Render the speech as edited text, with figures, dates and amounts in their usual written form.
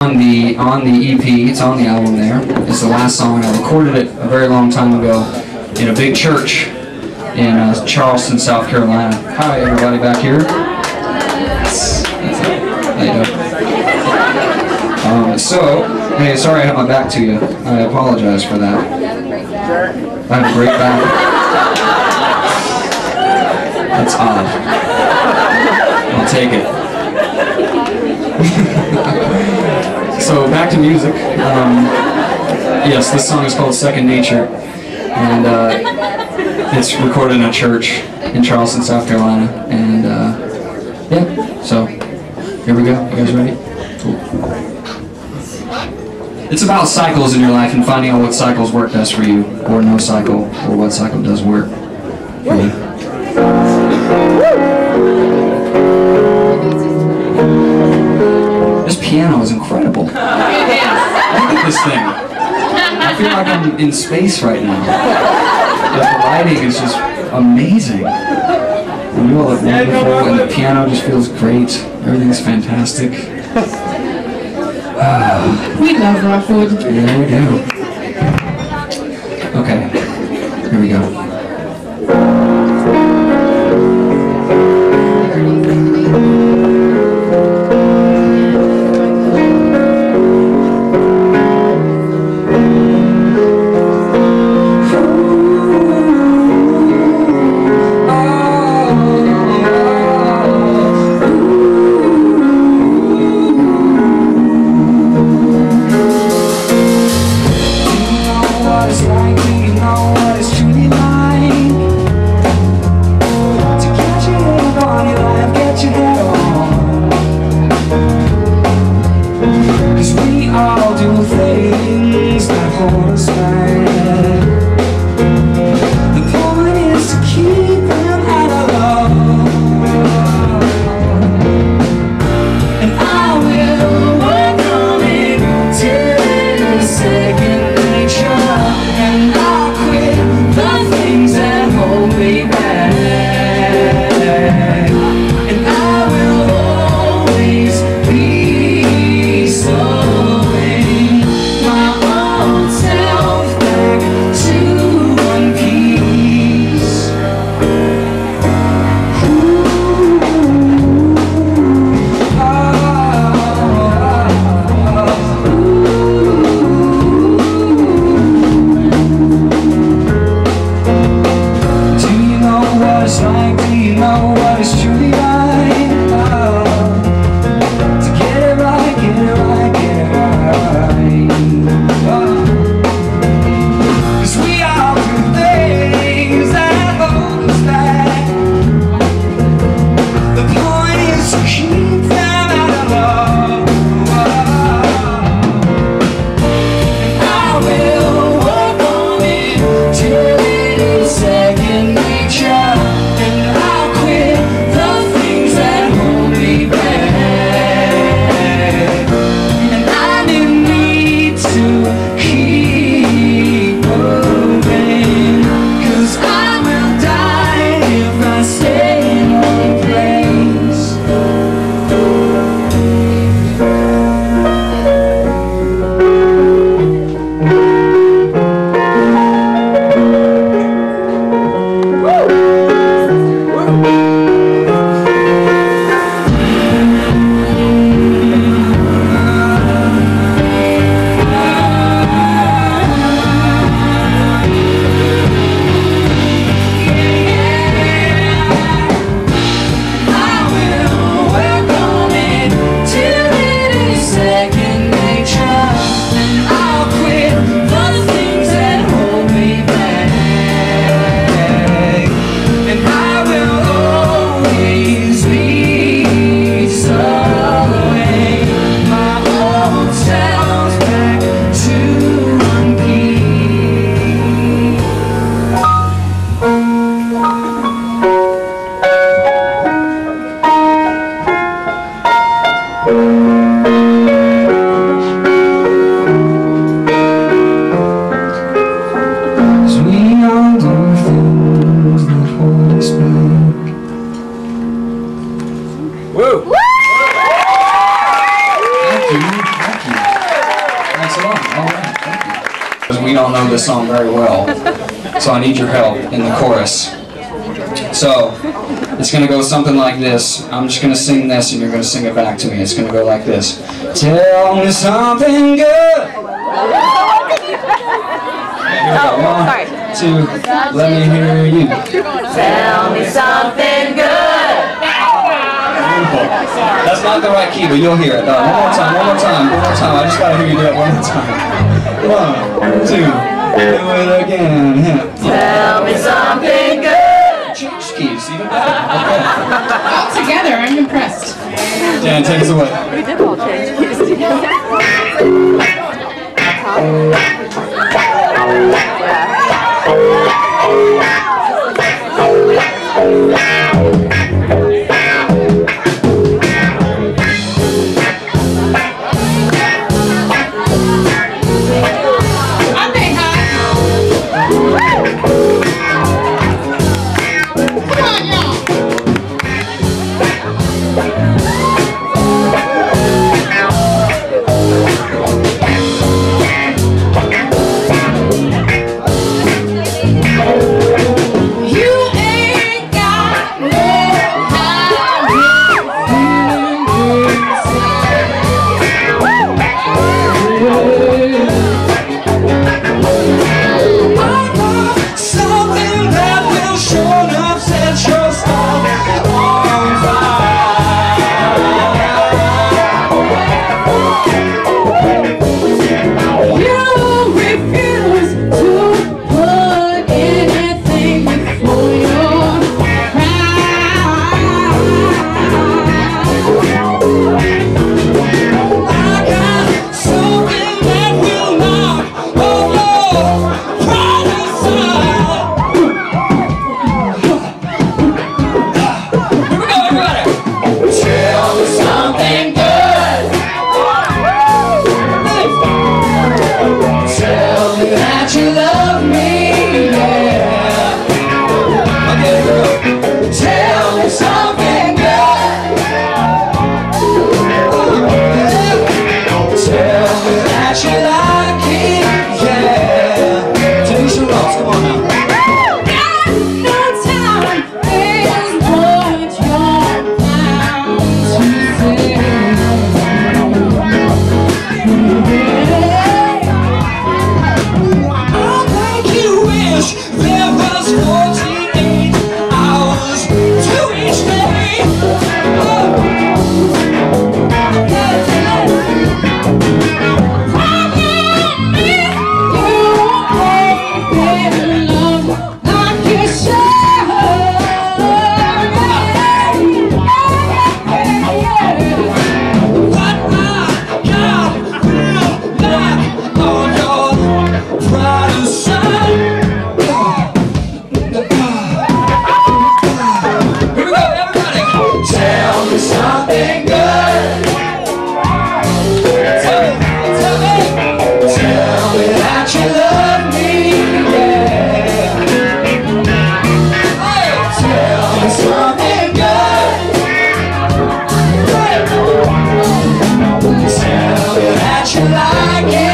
on the EP. It's on the album there. It's the last song. I recorded it a very long time ago in a big church in Charleston, South Carolina. Hi, everybody back here. So, hey, sorry I have my back to you. I apologize for that. I have a great back. That's odd. I'll take it. So back to music. Yes, this song is called Second Nature, and it's recorded in a church in Charleston, South Carolina. And yeah, so here we go. You guys ready? Cool. It's about cycles in your life and finding out what cycles work best for you, or no cycle, or what cycle does work for you. This piano is incredible. Look at this thing. I feel like I'm in space right now. The lighting is just amazing. And you all look wonderful, and the piano just feels great. Everything's fantastic. We love Rockwood. Yeah, we do. Okay, here we go. We don't know this song very well, so I need your help in the chorus. So, it's going to go something like this. I'm just going to sing this and you're going to sing it back to me. It's going to go like this. Tell me something good. One, two, let me hear you. Tell me something good. Beautiful. That's not the right key, but you'll hear it. One more time, one more time, one more time. I just got to hear you do it one more time. 1, 2, do it again. Yeah. Tell me something good. Change keys, even better. Okay. All together, I'm impressed. Dan, take us away. We did all change keys together. That you like it.